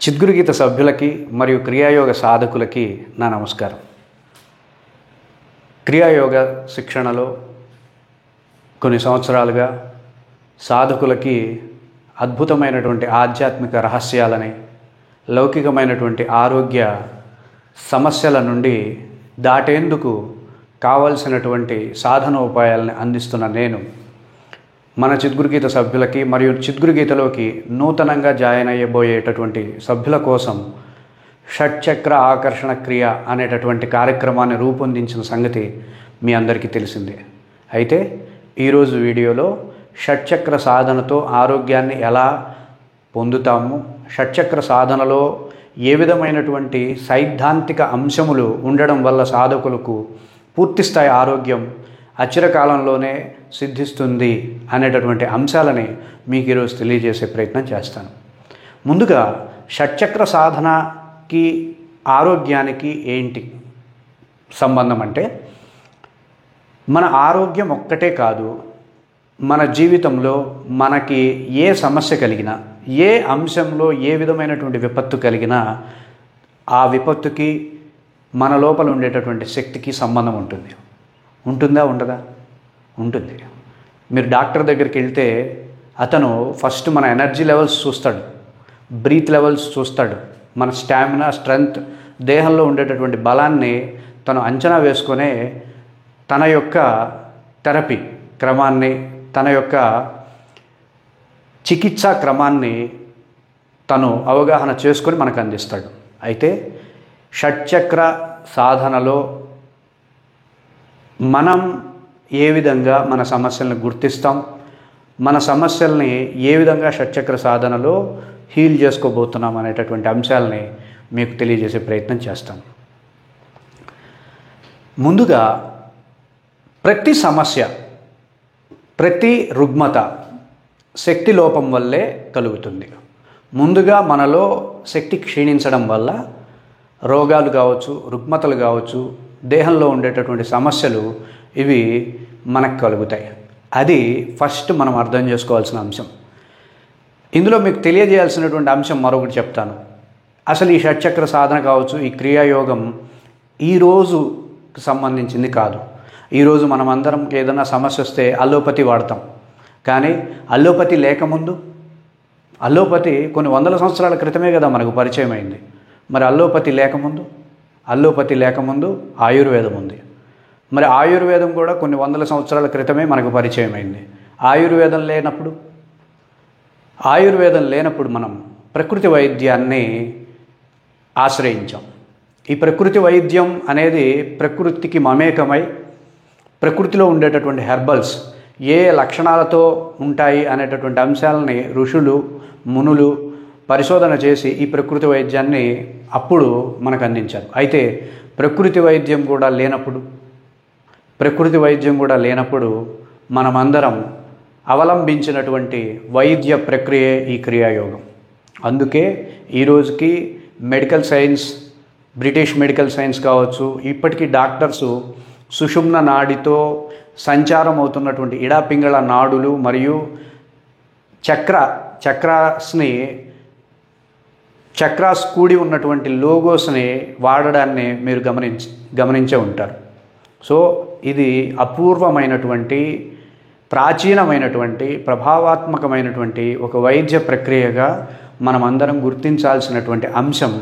చిద్గురుగీత సభ్యులకి మరియు క్రియాయోగ సాధకులకి నా నమస్కారం. క్రియాయోగ శిక్షణలో కొన్ని సంవత్సరాలుగా సాధకులకి అద్భుతమైనటువంటి ఆధ్యాత్మిక రహస్యాలని, లౌకికమైనటువంటి ఆరోగ్య సమస్యల నుండి దాటేందుకు కావలసినటువంటి సాధనోపాయాలని అందిస్తున్న నేను మన చిద్గురుగీత సభ్యులకి మరియు చిద్గురుగీతలోకి నూతనంగా జాయిన్ అయ్యబోయేటటువంటి సభ్యుల కోసం షట్చక్ర ఆకర్షణ క్రియ అనేటటువంటి కార్యక్రమాన్ని రూపొందించిన సంగతి మీ అందరికీ తెలిసిందే. అయితే ఈరోజు వీడియోలో షట్చక్ర సాధనతో ఆరోగ్యాన్ని ఎలా పొందుతాము, షట్చక్ర సాధనలో ఏ విధమైనటువంటి సైద్ధాంతిక అంశములు ఉండడం వల్ల సాధకులకు పూర్తిస్థాయి ఆరోగ్యం అచిరకాలంలోనే సిద్ధిస్తుంది అనేటటువంటి అంశాలని మీకు ఈరోజు తెలియజేసే ప్రయత్నం చేస్తాను. ముందుగా షట్చక్ర సాధనకి ఆరోగ్యానికి ఏంటి సంబంధం అంటే, మన ఆరోగ్యం ఒక్కటే కాదు, మన జీవితంలో మనకి ఏ సమస్య కలిగినా, ఏ అంశంలో ఏ విధమైనటువంటి విపత్తు కలిగినా ఆ విపత్తుకి మన లోపల ఉండేటటువంటి శక్తికి సంబంధం ఉంటుంది. ఉంటుందా ఉండదా? ఉంటుంది. మీరు డాక్టర్ దగ్గరికి వెళ్తే అతను ఫస్ట్ మన ఎనర్జీ లెవెల్స్ చూస్తాడు, బ్రీత్ లెవెల్స్ చూస్తాడు, మన స్టామినా, స్ట్రెంగ్త్, దేహంలో ఉండేటటువంటి బలాన్ని తను అంచనా వేసుకొనే తన యొక్క థెరపీ క్రమాన్ని, తన యొక్క చికిత్సా క్రమాన్ని తను అవగాహన చేసుకొని మనకు అందిస్తాడు. అయితే షట్చక్ర సాధనలో మనం ఏ విధంగా మన సమస్యలను గుర్తిస్తాం, మన సమస్యల్ని ఏ విధంగా షట్చక్ర సాధనలో హీల్ చేసుకోబోతున్నాం అనేటటువంటి అంశాలని మీకు తెలియజేసే ప్రయత్నం చేస్తాం. ముందుగా ప్రతి సమస్య, ప్రతి రుగ్మత శక్తి లోపం వల్లే కలుగుతుంది. ముందుగా మనలో శక్తి క్షీణించడం వల్ల రోగాలు కావచ్చు, రుగ్మతలు కావచ్చు, దేహంలో ఉండేటటువంటి సమస్యలు ఇవి మనకు కలుగుతాయి. అది ఫస్ట్ మనం అర్థం చేసుకోవాల్సిన అంశం. ఇందులో మీకు తెలియజేయాల్సినటువంటి అంశం మరొకటి చెప్తాను. అసలు ఈ షట్చక్ర సాధన కావచ్చు, ఈ క్రియాయోగం ఈ రోజుకి సంబంధించింది కాదు. ఈరోజు మనం అందరం ఏదైనా సమస్య వస్తే అల్లోపతి వాడతాం. కానీ అల్లోపతి లేకముందు, అల్లోపతి కొన్ని వందల సంవత్సరాల క్రితమే కదా మనకు పరిచయం అయింది. మరి అల్లోపతి లేకముందు ఆయుర్వేదం ఉంది. మరి ఆయుర్వేదం కూడా కొన్ని వందల సంవత్సరాల క్రితమే మనకు పరిచయం అయింది. ఆయుర్వేదం లేనప్పుడు మనం ప్రకృతి వైద్యాన్ని ఆశ్రయించాం. ఈ ప్రకృతి వైద్యం అనేది ప్రకృతికి మమేకమై ప్రకృతిలో ఉండేటటువంటి హెర్బల్స్ ఏ లక్షణాలతో ఉంటాయి అనేటటువంటి అంశాలని ఋషులు, మునులు పరిశోధన చేసి ఈ ప్రకృతి వైద్యాన్ని అప్పుడు మనకు అందించారు. అయితే ప్రకృతి వైద్యం కూడా లేనప్పుడు మనమందరం అవలంబించినటువంటి వైద్య ప్రక్రియే ఈ క్రియాయోగం. అందుకే ఈరోజుకి medical science, British medical science కావచ్చు, ఇప్పటికీ డాక్టర్సు సుషుమ్న నాడితో సంచారం అవుతున్నటువంటి ఇడాపింగళ నాడులు మరియు చక్రాస్ కూడి ఉన్నటువంటి లోగోస్ని వాడడాన్ని మీరు గమనించే ఉంటారు. సో ఇది అపూర్వమైనటువంటి, ప్రాచీనమైనటువంటి, ప్రభావాత్మకమైనటువంటి ఒక వైద్య ప్రక్రియగా మనమందరం గుర్తించాల్సినటువంటి అంశం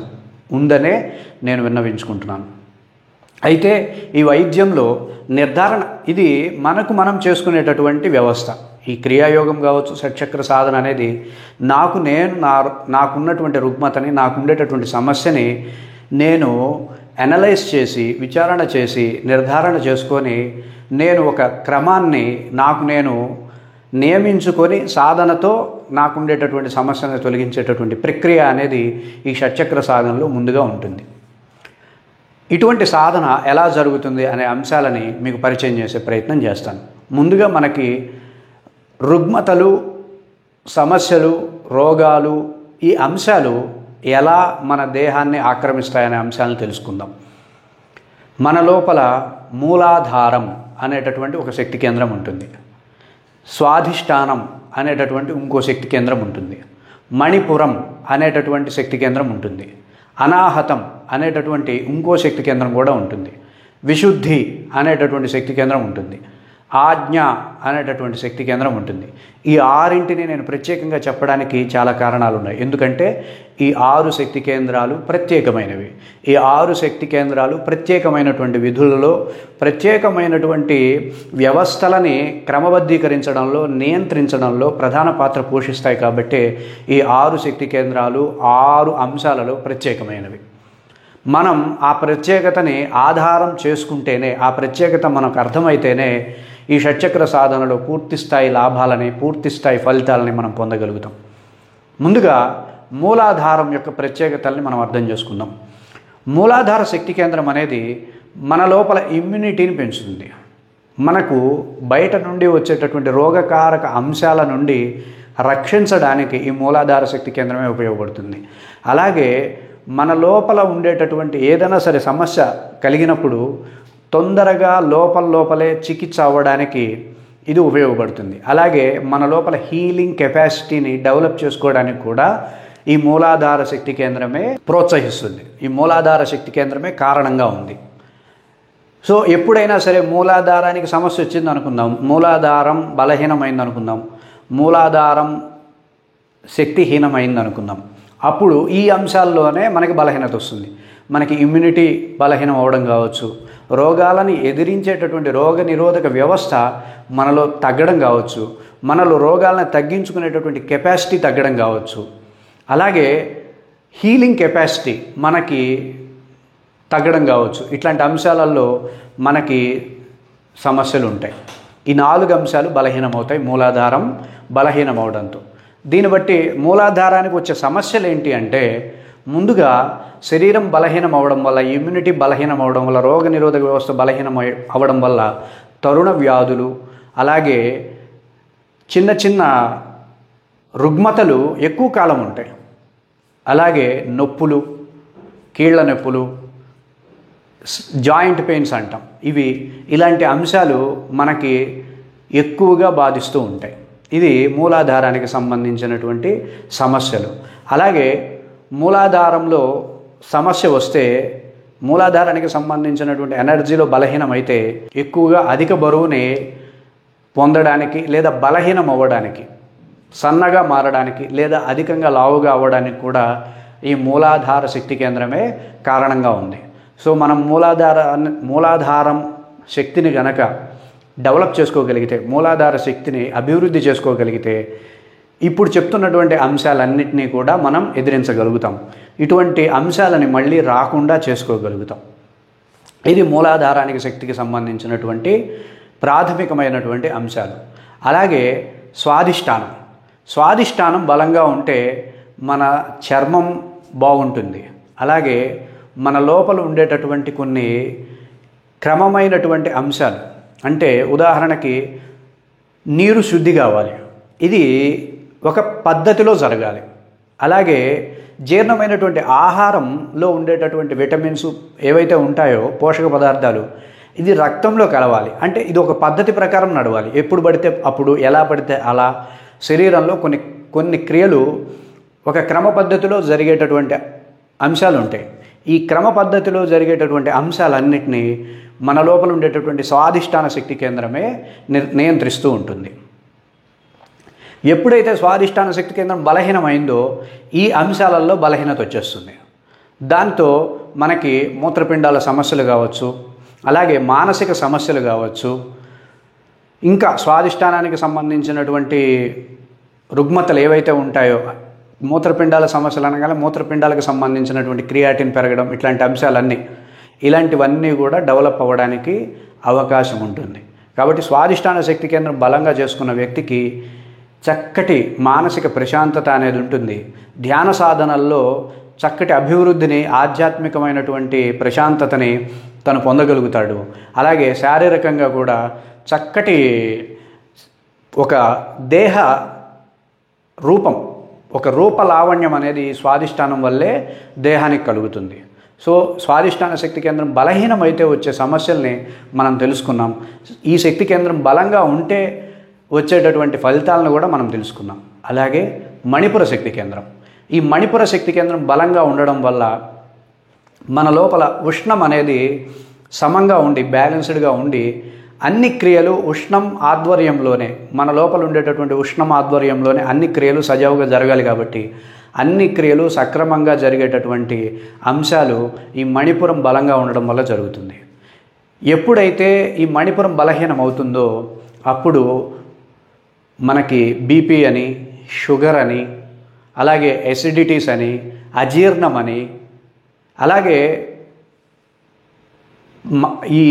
ఉందనే నేను విన్నవించుకుంటున్నాను. అయితే ఈ వైద్యంలో నిర్ధారణ, ఇది మనం చేసుకునేటటువంటి వ్యవస్థ. ఈ క్రియాయోగం కావచ్చు, షట్చక్ర సాధన అనేది నాకున్నటువంటి రుగ్మతని, నాకుండేటటువంటి సమస్యని నేను అనలైజ్ చేసి, విచారణ చేసి, నిర్ధారణ చేసుకొని నేను ఒక క్రమాన్ని నేను నియమించుకొని సాధనతో నాకుండేటటువంటి సమస్యను తొలగించేటటువంటి ప్రక్రియ అనేది ఈ షట్చక్ర సాధనలో ముందుగా ఉంటుంది. ఇటువంటి సాధన ఎలా జరుగుతుంది అనే అంశాలని మీకు పరిచయం చేసే ప్రయత్నం చేస్తాను. ముందుగా మనకి రుగ్మతలు, సమస్యలు, రోగాలు, ఈ అంశాలు ఎలా మన దేహాన్ని ఆక్రమిస్తాయనే అంశాలను తెలుసుకుందాం. మన లోపల మూలాధారం అనేటటువంటి ఒక శక్తి కేంద్రం ఉంటుంది. స్వాధిష్టానం అనేటటువంటి ఇంకో శక్తి కేంద్రం ఉంటుంది. మణిపురం అనేటటువంటి శక్తి కేంద్రం ఉంటుంది. అనాహతం అనేటటువంటి ఇంకో శక్తి కేంద్రం కూడా ఉంటుంది. విశుద్ధి అనేటటువంటి శక్తి కేంద్రం ఉంటుంది. ఆజ్ఞ అనేటటువంటి శక్తి కేంద్రం ఉంటుంది. ఈ ఆరింటిని నేను ప్రత్యేకంగా చెప్పడానికి చాలా కారణాలు ఉన్నాయి. ఎందుకంటే ఈ 6 శక్తి కేంద్రాలు ప్రత్యేకమైనవి. ఈ 6 శక్తి కేంద్రాలు ప్రత్యేకమైనటువంటి విధులలో, ప్రత్యేకమైనటువంటి వ్యవస్థలని క్రమబద్ధీకరించడంలో, నియంత్రించడంలో ప్రధాన పాత్ర పోషిస్తాయి. కాబట్టి ఈ 6 శక్తి కేంద్రాలు 6 అంశాలలో ప్రత్యేకమైనవి. మనం ఆ ప్రత్యేకతని ఆధారం చేసుకుంటేనే, ఆ ప్రత్యేకత మనకు అర్థమైతేనే ఈ షట్చక్ర సాధనలో పూర్తిస్థాయి లాభాలని, పూర్తిస్థాయి ఫలితాలని మనం పొందగలుగుతాం. ముందుగా మూలాధారం యొక్క ప్రత్యేకతల్ని మనం అర్థం చేసుకుందాం. మూలాధార శక్తి కేంద్రం అనేది మన లోపల ఇమ్యూనిటీని పెంచుతుంది. మనకు బయట నుండి వచ్చేటటువంటి రోగకారక అంశాల నుండి రక్షించడానికి ఈ మూలాధార శక్తి కేంద్రమే ఉపయోగపడుతుంది. అలాగే మన లోపల ఉండేటటువంటి ఏదైనా సరే సమస్య కలిగినప్పుడు తొందరగా లోపలే చికిత్స అవ్వడానికి ఇది ఉపయోగపడుతుంది. అలాగే మన లోపల హీలింగ్ కెపాసిటీని డెవలప్ చేసుకోవడానికి కూడా ఈ మూలాధార శక్తి కేంద్రమే ప్రోత్సహిస్తుంది. ఈ మూలాధార శక్తి కేంద్రమే కారణంగా ఉంది. సో ఎప్పుడైనా సరే మూలాధారానికి సమస్య వచ్చింది అనుకుందాం, మూలాధారం బలహీనమైంది అనుకుందాం, మూలాధారం శక్తిహీనమైంది అనుకుందాం, అప్పుడు ఈ అంశాల్లోనే మనకి బలహీనత వస్తుంది. మనకి ఇమ్యూనిటీ బలహీనం అవ్వడం కావచ్చు, రోగాలని ఎదిరించేటటువంటి రోగ నిరోధక వ్యవస్థ మనలో తగ్గడం కావచ్చు, మనలో రోగాలను తగ్గించుకునేటటువంటి కెపాసిటీ తగ్గడం కావచ్చు, అలాగే హీలింగ్ కెపాసిటీ మనకి తగ్గడం కావచ్చు. ఇట్లాంటి అంశాలలో మనకి సమస్యలు ఉంటాయి. ఈ 4 అంశాలు బలహీనమవుతాయి మూలాధారం బలహీనమవడంతో. దీన్ని బట్టి మూలాధారానికి వచ్చే సమస్యలు ఏంటి అంటే, ముందుగా శరీరం బలహీనం అవ్వడం వల్ల, ఇమ్యూనిటీ బలహీనం అవ్వడం వల్ల, రోగ నిరోధక వ్యవస్థ బలహీనం అవ్వడం వల్ల తరుణ వ్యాధులు, అలాగే చిన్న చిన్న రుగ్మతలు ఎక్కువ కాలం ఉంటాయి. అలాగే నొప్పులు, కీళ్ళ నొప్పులు, జాయింట్ పెయిన్స్ అంటాం, ఇలాంటి అంశాలు మనకి ఎక్కువగా బాధిస్తూ ఉంటాయి. ఇది మూలాధారానికి సంబంధించినటువంటి సమస్యలు. అలాగే మూలాధారంలో సమస్య వస్తే, మూలాధారానికి సంబంధించినటువంటి ఎనర్జీలో బలహీనమైతే ఎక్కువగా అధిక బరువుని పొందడానికి, లేదా బలహీనం అవ్వడానికి, సన్నగా మారడానికి, లేదా అధికంగా లావుగా అవ్వడానికి కూడా ఈ మూలాధార శక్తి కేంద్రమే కారణంగా ఉంది. సో మనం మూలాధారం శక్తిని గనక డెవలప్ చేసుకోగలిగితే, మూలాధార శక్తిని అభివృద్ధి చేసుకోగలిగితే, ఇప్పుడు చెప్తున్నటువంటి అంశాలన్నింటినీ కూడా మనం ఎదిరించగలుగుతాం. ఇటువంటి అంశాలని మళ్ళీ రాకుండా చేసుకోగలుగుతాం. ఇది మూలాధారానికి శక్తికి సంబంధించినటువంటి ప్రాథమికమైనటువంటి అంశాలు. అలాగే స్వాధిష్టానం బలంగా ఉంటే మన చర్మం బాగుంటుంది. అలాగే మన లోపల ఉండేటటువంటి కొన్ని క్రమమైనటువంటి అంశాలు, అంటే ఉదాహరణకి నీరు శుద్ధి కావాలి, ఇది ఒక పద్ధతిలో జరగాలి. అలాగే జీర్ణమైనటువంటి ఆహారంలో ఉండేటటువంటి విటమిన్స్ ఏవైతే ఉంటాయో, పోషక పదార్థాలు, ఇది రక్తంలో కలవాలి. అంటే ఇది ఒక పద్ధతి ప్రకారం నడవాలి. ఎప్పుడు పడితే అప్పుడు, ఎలా పడితే అలా శరీరంలో కొన్ని క్రియలు ఒక క్రమ పద్ధతిలో జరిగేటటువంటి అంశాలు ఉంటాయి. ఈ క్రమ పద్ధతిలో జరిగేటటువంటి అంశాలన్నింటినీ మన లోపల ఉండేటటువంటి స్వాధిష్టాన శక్తి కేంద్రమే నియంత్రిస్తూ ఉంటుంది. ఎప్పుడైతే స్వాధిష్టాన శక్తి కేంద్రం బలహీనమైందో ఈ అంశాలలో బలహీనత వచ్చేస్తుంది. దాంతో మనకి మూత్రపిండాల సమస్యలు కావచ్చు, అలాగే మానసిక సమస్యలు కావచ్చు, ఇంకా స్వాధిష్టానానికి సంబంధించినటువంటి రుగ్మతలు ఏవైతే ఉంటాయో, మూత్రపిండాల సమస్యలు అనగానే మూత్రపిండాలకు సంబంధించినటువంటి క్రియాటిన్ పెరగడం, ఇట్లాంటి అంశాలన్నీ, ఇలాంటివన్నీ కూడా డెవలప్ అవ్వడానికి అవకాశం ఉంటుంది. కాబట్టి స్వాధిష్టాన శక్తి కేంద్రం బలంగా చేసుకున్న వ్యక్తికి చక్కటి మానసిక ప్రశాంతత అనేది ఉంటుంది. ధ్యాన సాధనల్లో చక్కటి అభివృద్ధిని, ఆధ్యాత్మికమైనటువంటి ప్రశాంతతని తను పొందగలుగుతాడు. అలాగే శారీరకంగా కూడా చక్కటి ఒక దేహ రూపం, ఒక రూపలావణ్యం అనేది స్వాధిష్టానం వల్లే దేహానికి కలుగుతుంది. సో స్వాధిష్టాన శక్తి కేంద్రం బలహీనమైతే వచ్చే సమస్యల్ని మనం తెలుసుకున్నాం. ఈ శక్తి కేంద్రం బలంగా ఉంటే వచ్చేటటువంటి ఫలితాలను కూడా మనం తెలుసుకున్నాం. అలాగే మణిపుర శక్తి కేంద్రం. ఈ మణిపుర శక్తి కేంద్రం బలంగా ఉండడం వల్ల మన లోపల ఉష్ణం అనేది సమంగా ఉండి బ్యాలెన్స్డ్గా ఉండి అన్ని క్రియలు ఉష్ణం ఆధ్వర్యంలోనే, మన లోపల ఉండేటటువంటి ఉష్ణం ఆధ్వర్యంలోనే అన్ని క్రియలు సజావుగా జరగాలి. కాబట్టి అన్ని క్రియలు సక్రమంగా జరిగేటటువంటి అంశాలు ఈ మణిపురం బలంగా ఉండడం వల్ల జరుగుతుంది. ఎప్పుడైతే ఈ మణిపురం బలహీనం అవుతుందో అప్పుడు మనకి బీపీ అని, షుగర్ అని, అలాగే ఎసిడిటీస్ అని, అజీర్ణం అని, అలాగే ఈ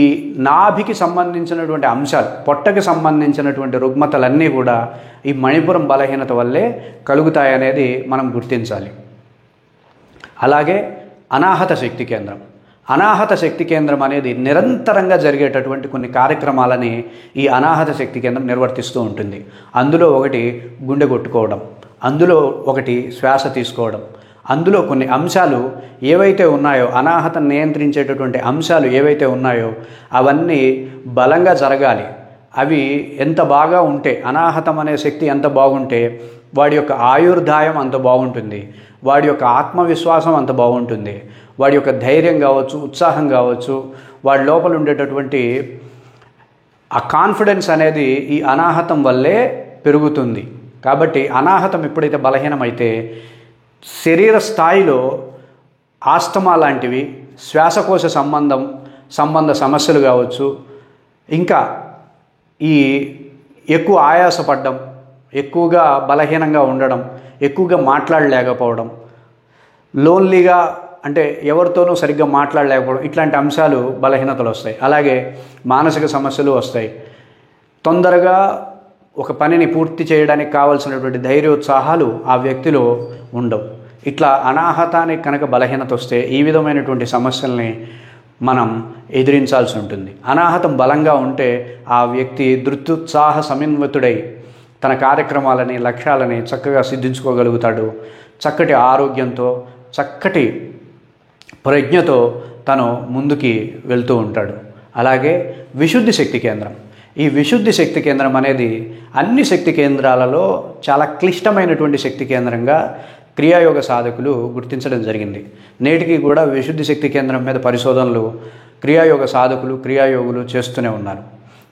నాభికి సంబంధించినటువంటి అంశాలు, పొట్టకి సంబంధించినటువంటి రుగ్మతలన్నీ కూడా ఈ మణిపురం బలహీనత వల్లే కలుగుతాయనేది మనం గుర్తించాలి. అలాగే అనాహత శక్తి కేంద్రం. అనాహత శక్తి కేంద్రం అనేది నిరంతరంగా జరిగేటటువంటి కొన్ని కార్యక్రమాలని ఈ అనాహత శక్తి కేంద్రం నిర్వర్తిస్తూ ఉంటుంది. అందులో ఒకటి గుండె కొట్టుకోవడం, అందులో ఒకటి శ్వాస తీసుకోవడం, అందులో కొన్ని అంశాలు ఏవైతే ఉన్నాయో, అనాహతం నియంత్రించేటటువంటి అంశాలు ఏవైతే ఉన్నాయో అవన్నీ బలంగా జరగాలి. అవి ఎంత బాగా ఉంటే, అనాహతం అనే శక్తి ఎంత బాగుంటే వాడి యొక్క ఆయుర్దాయం అంత బాగుంటుంది, వాడి యొక్క ఆత్మవిశ్వాసం అంత బాగుంటుంది, వాడి యొక్క ధైర్యం కావచ్చు, ఉత్సాహం కావచ్చు, వాడి లోపల ఉండేటటువంటి ఆ కాన్ఫిడెన్స్ అనేది ఈ అనాహతం వల్లే పెరుగుతుంది. కాబట్టి అనాహతం ఎప్పుడైతే బలహీనమైతే శరీర స్థాయిలో ఆస్తమా లాంటివి, శ్వాసకోశ సంబంధ సమస్యలు కావచ్చు, ఇంకా ఈ ఎక్కువ ఆయాసపడడం, ఎక్కువగా బలహీనంగా ఉండడం, ఎక్కువగా మాట్లాడలేకపోవడం, లోన్లీగా అంటే ఎవరితోనూ సరిగ్గా మాట్లాడలేకపోవడం, ఇట్లాంటి అంశాలు బలహీనతలు వస్తాయి. అలాగే మానసిక సమస్యలు వస్తాయి. తొందరగా ఒక పనిని పూర్తి చేయడానికి కావాల్సినటువంటి ధైర్యోత్సాహాలు ఆ వ్యక్తిలో ఉండవు. ఇట్లా అనాహతానికి కనుక బలహీనత వస్తే ఈ విధమైనటువంటి సమస్యల్ని మనం ఎదిరించాల్సి ఉంటుంది. అనాహతం బలంగా ఉంటే ఆ వ్యక్తి ధృత్యుత్సాహ సమన్వితుడై తన కార్యక్రమాలని, లక్ష్యాలని చక్కగా సిద్ధించుకోగలుగుతాడు. చక్కటి ఆరోగ్యంతో, చక్కటి ప్రజ్ఞతో తను ముందుకి వెళ్తూ ఉంటాడు. అలాగే విశుద్ధి శక్తి కేంద్రం. ఈ విశుద్ధి శక్తి కేంద్రం అనేది అన్ని శక్తి కేంద్రాలలో చాలా క్లిష్టమైనటువంటి శక్తి కేంద్రంగా క్రియాయోగ సాధకులు గుర్తించడం జరిగింది. నేటికి కూడా విశుద్ధి శక్తి కేంద్రం మీద పరిశోధనలు క్రియాయోగ సాధకులు, క్రియాయోగులు చేస్తూనే ఉన్నారు.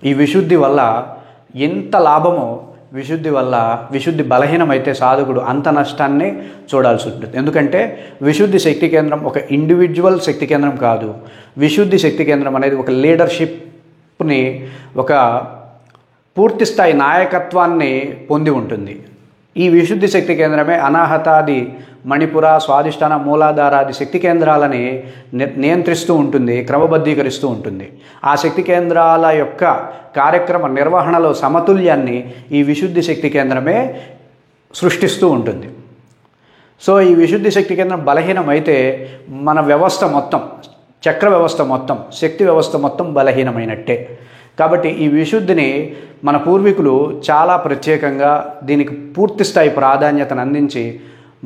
ఈ విశుద్ధి వల్ల ఎంత లాభమో, విశుద్ధి బలహీనమైతే సాధకుడు అంత నష్టాన్ని చూడాల్సి ఉంటుంది. ఎందుకంటే విశుద్ధి శక్తి కేంద్రం ఒక ఇండివిజువల్ శక్తి కేంద్రం కాదు. విశుద్ధి శక్తి కేంద్రం అనేది ఒక లీడర్షిప్ని, ఒక పూర్తిస్థాయి నాయకత్వాన్ని పొంది ఉంటుంది. ఈ విశుద్ధి శక్తి కేంద్రమే అనాహతాది, మణిపుర, స్వాధిష్టాన, మూలాధారాది శక్తి కేంద్రాలని నియంత్రిస్తూ ఉంటుంది, క్రమబద్ధీకరిస్తూ ఉంటుంది. ఆ శక్తి కేంద్రాల యొక్క కార్యక్రమ నిర్వహణలో సమతుల్యాన్ని ఈ విశుద్ధి శక్తి కేంద్రమే సృష్టిస్తూ ఉంటుంది. సో ఈ విశుద్ధి శక్తి కేంద్రం బలహీనమైతే మన వ్యవస్థ మొత్తం, చక్ర వ్యవస్థ మొత్తం, శక్తి వ్యవస్థ మొత్తం బలహీనమైనట్టే. కాబట్టి ఈ విశుద్ధిని మన పూర్వీకులు చాలా ప్రత్యేకంగా దీనికి పూర్తిస్థాయి ప్రాధాన్యతను అందించి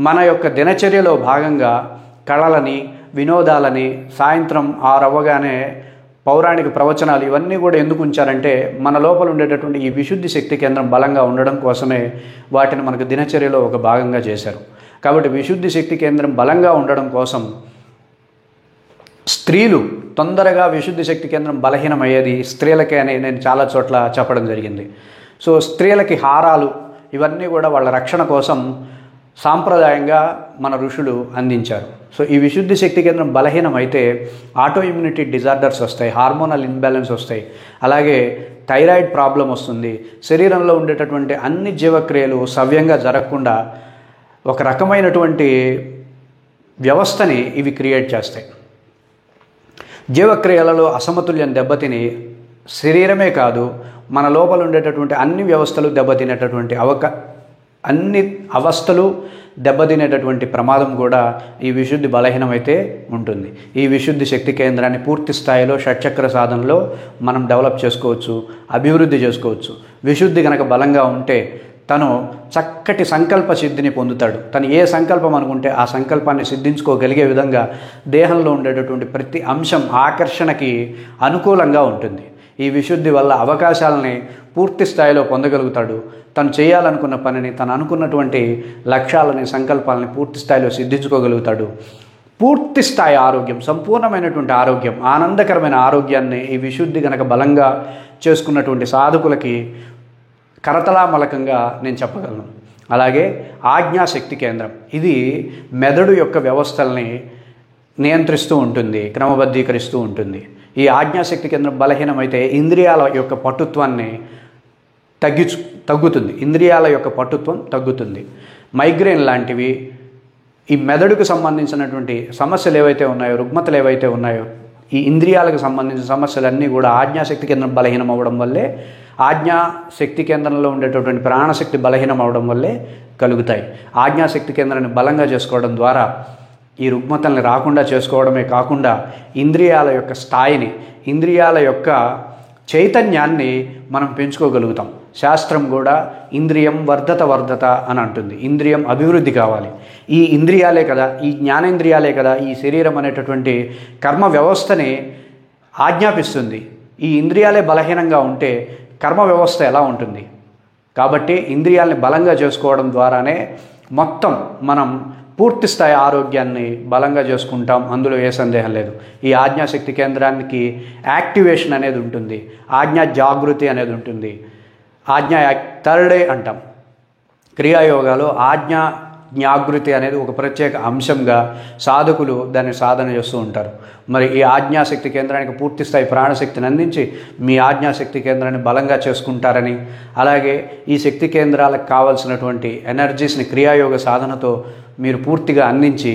మన యొక్క దినచర్యలో భాగంగా కళలని, వినోదాలని, సాయంత్రం 6 అవ్వగానే పౌరాణిక ప్రవచనాలు ఇవన్నీ కూడా ఎందుకు ఉంచారంటే మన లోపల ఉండేటటువంటి ఈ విశుద్ధి శక్తి కేంద్రం బలంగా ఉండడం కోసమే వాటిని మనకు దినచర్యలో ఒక భాగంగా చేశారు. కాబట్టి విశుద్ధి శక్తి కేంద్రం బలంగా ఉండడం కోసం స్త్రీలు తొందరగా విశుద్ధి శక్తి కేంద్రం బలహీనమయ్యేది స్త్రీలకే అని నేను చాలా చోట్ల చెప్పడం జరిగింది. సో స్త్రీలకి హారాలు ఇవన్నీ కూడా వాళ్ళ రక్షణ కోసం సాంప్రదాయంగా మన ఋషులు అందించారు. సో ఈ విశుద్ధి శక్తి కేంద్రం బలహీనమైతే ఆటో ఇమ్యూనిటీ డిజార్డర్స్ వస్తాయి, హార్మోనల్ ఇన్బ్యాలెన్స్ వస్తాయి, అలాగే థైరాయిడ్ ప్రాబ్లం వస్తుంది. శరీరంలో ఉండేటటువంటి అన్ని జీవక్రియలు సవ్యంగా జరగకుండా ఒక రకమైనటువంటి వ్యవస్థని ఇవి క్రియేట్ చేస్తాయి. జీవక్రియలలో అసమతుల్యం దెబ్బతిని శరీరమే కాదు, మన లోపల ఉండేటటువంటి అన్ని వ్యవస్థలు దెబ్బతినేటటువంటి అన్ని అవస్థలు దెబ్బతినేటటువంటి ప్రమాదం కూడా ఈ విశుద్ధి బలహీనమైతే ఉంటుంది. ఈ విశుద్ధి శక్తి కేంద్రాన్ని పూర్తి స్థాయిలో షట్చక్ర సాధనలో మనం డెవలప్ చేసుకోవచ్చు, అభివృద్ధి చేసుకోవచ్చు. విశుద్ధి కనుక బలంగా ఉంటే తను చక్కటి సంకల్ప సిద్ధిని పొందుతాడు. తను ఏ సంకల్పం అనుకుంటే ఆ సంకల్పాన్ని సిద్ధించుకోగలిగే విధంగా దేహంలో ఉండేటటువంటి ప్రతి అంశం ఆకర్షణకి అనుకూలంగా ఉంటుంది. ఈ విశుద్ధి వల్ల అవకాశాలని పూర్తి స్థాయిలో పొందగలుగుతాడు. తను చేయాలనుకున్న పనిని, తను అనుకున్నటువంటి లక్ష్యాలని, సంకల్పాలని పూర్తి స్థాయిలో సిద్ధించుకోగలుగుతాడు. పూర్తి స్థాయి ఆరోగ్యం, సంపూర్ణమైనటువంటి ఆరోగ్యం, ఆనందకరమైన ఆరోగ్యాన్ని ఈ విశుద్ధి కనుక బలంగా చేసుకున్నటువంటి సాధకులకి కరతలామలకంగా నేను చెప్పగలను. అలాగే ఆజ్ఞాశక్తి కేంద్రం, ఇది మెదడు యొక్క వ్యవస్థల్ని నియంత్రిస్తూ ఉంటుంది, క్రమబద్ధీకరిస్తూ ఉంటుంది. ఈ ఆజ్ఞాశక్తి కేంద్రం బలహీనమైతే ఇంద్రియాల యొక్క పటుత్వాన్ని తగ్గుతుంది. ఇంద్రియాల యొక్క పటుత్వం తగ్గుతుంది. మైగ్రేన్ లాంటివి, ఈ మెదడుకు సంబంధించినటువంటి సమస్యలు ఏవైతే ఉన్నాయో, రుగ్మతలు ఏవైతే ఉన్నాయో, ఈ ఇంద్రియాలకు సంబంధించిన సమస్యలన్నీ కూడా ఆజ్ఞాశక్తి కేంద్రం బలహీనం అవ్వడం వల్లే, ఆజ్ఞాశక్తి కేంద్రంలో ఉండేటటువంటి ప్రాణశక్తి బలహీనం అవ్వడం వల్లే కలుగుతాయి. ఆజ్ఞాశక్తి కేంద్రాన్ని బలంగా చేసుకోవడం ద్వారా ఈ రుగ్మతల్ని రాకుండా చేసుకోవడమే కాకుండా ఇంద్రియాల యొక్క స్థాయిని, ఇంద్రియాల యొక్క చైతన్యాన్ని మనం పెంచుకోగలుగుతాం. శాస్త్రం కూడా ఇంద్రియం వర్ధత అని అంటుంది. ఇంద్రియం అభివృద్ధి కావాలి. ఈ ఇంద్రియాలే కదా, ఈ జ్ఞానేంద్రియాలే కదా ఈ శరీరం అనేటటువంటి కర్మ వ్యవస్థని ఆజ్ఞాపిస్తుంది. ఈ ఇంద్రియాలే బలహీనంగా ఉంటే కర్మ వ్యవస్థ ఎలా ఉంటుంది? కాబట్టి ఇంద్రియాలని బలంగా చేసుకోవడం ద్వారానే మొత్తం మనం పూర్తి స్థాయి ఆరోగ్యాన్ని బలంగా చేసుకుంటాం. అందులో ఏ సందేహం లేదు. ఈ ఆజ్ఞాశక్తి కేంద్రానికి యాక్టివేషన్ అనేది ఉంటుంది, ఆజ్ఞా జాగృతి అనేది ఉంటుంది. థర్డ్ ఐ అంటాం క్రియాయోగాలో. ఆజ్ఞా జ్ఞాగృతి అనేది ఒక ప్రత్యేక అంశంగా సాధకులు దాన్ని సాధన చేస్తూ ఉంటారు. మరి ఈ ఆజ్ఞాశక్తి కేంద్రానికి పూర్తి స్థాయి ప్రాణశక్తిని అందించి మీ ఆజ్ఞాశక్తి కేంద్రాన్ని బలంగా చేసుకుంటారని, అలాగే ఈ శక్తి కేంద్రాలకు కావాల్సినటువంటి ఎనర్జీస్ని క్రియాయోగ సాధనతో మీరు పూర్తిగా అందించి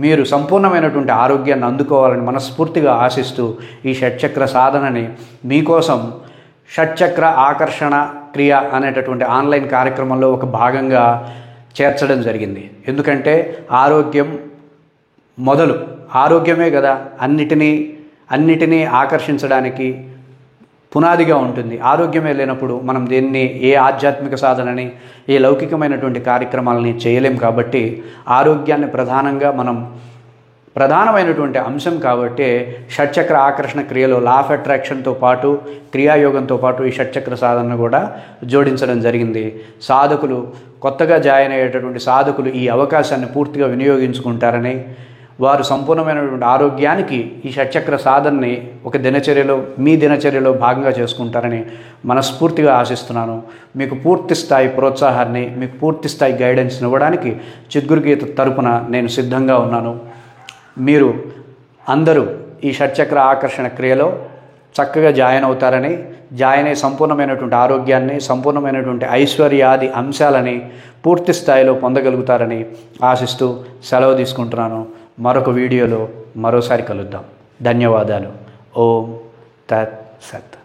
మీరు సంపూర్ణమైనటువంటి ఆరోగ్యాన్ని అందుకోవాలని మనస్ఫూర్తిగా ఆశిస్తూ ఈ షట్చక్ర సాధనని మీకోసం షట్చక్ర ఆకర్షణ క్రియ అనేటటువంటి ఆన్లైన్ కార్యక్రమంలో ఒక భాగంగా చేర్చడం జరిగింది. ఎందుకంటే ఆరోగ్యమే కదా అన్నిటినీ ఆకర్షించడానికి పునాదిగా ఉంటుంది. ఆరోగ్యమే లేనప్పుడు మనం దేన్ని, ఏ ఆధ్యాత్మిక సాధనని, ఏ లౌకికమైనటువంటి కార్యక్రమాలని చేయలేం. కాబట్టి ఆరోగ్యాన్ని ప్రధానమైనటువంటి అంశం కాబట్టి షట్చక్ర ఆకర్షణ క్రియలో లా ఆఫ్ అట్రాక్షన్తో పాటు, క్రియాయోగంతో పాటు ఈ షట్చక్ర సాధనను కూడా జోడించడం జరిగింది. సాధకులు, కొత్తగా జాయిన్ అయ్యేటటువంటి సాధకులు ఈ అవకాశాన్ని పూర్తిగా వినియోగించుకుంటారని, వారు సంపూర్ణమైనటువంటి ఆరోగ్యానికి ఈ షట్చక్ర సాధనని మీ దినచర్యలో భాగంగా చేసుకుంటారని మనస్ఫూర్తిగా ఆశిస్తున్నాను. మీకు పూర్తి స్థాయి ప్రోత్సాహాన్ని, మీకు పూర్తి స్థాయి గైడెన్స్ని ఇవ్వడానికి చిద్గురు గీత తరపున నేను సిద్ధంగా ఉన్నాను. మీరు అందరూ ఈ షట్చక్ర ఆకర్షణ క్రియలో చక్కగా జాయిన్ అవుతారని, జాయిన్ అయ్యి సంపూర్ణమైనటువంటి ఆరోగ్యాన్ని, సంపూర్ణమైనటువంటి ఐశ్వర్యాది అంశాలని పూర్తి స్థాయిలో పొందగలుగుతారని ఆశిస్తూ సెలవు తీసుకుంటున్నాను. మరొక వీడియోలో మరోసారి కలుద్దాం. ధన్యవాదాలు. ఓం తత్ సత్.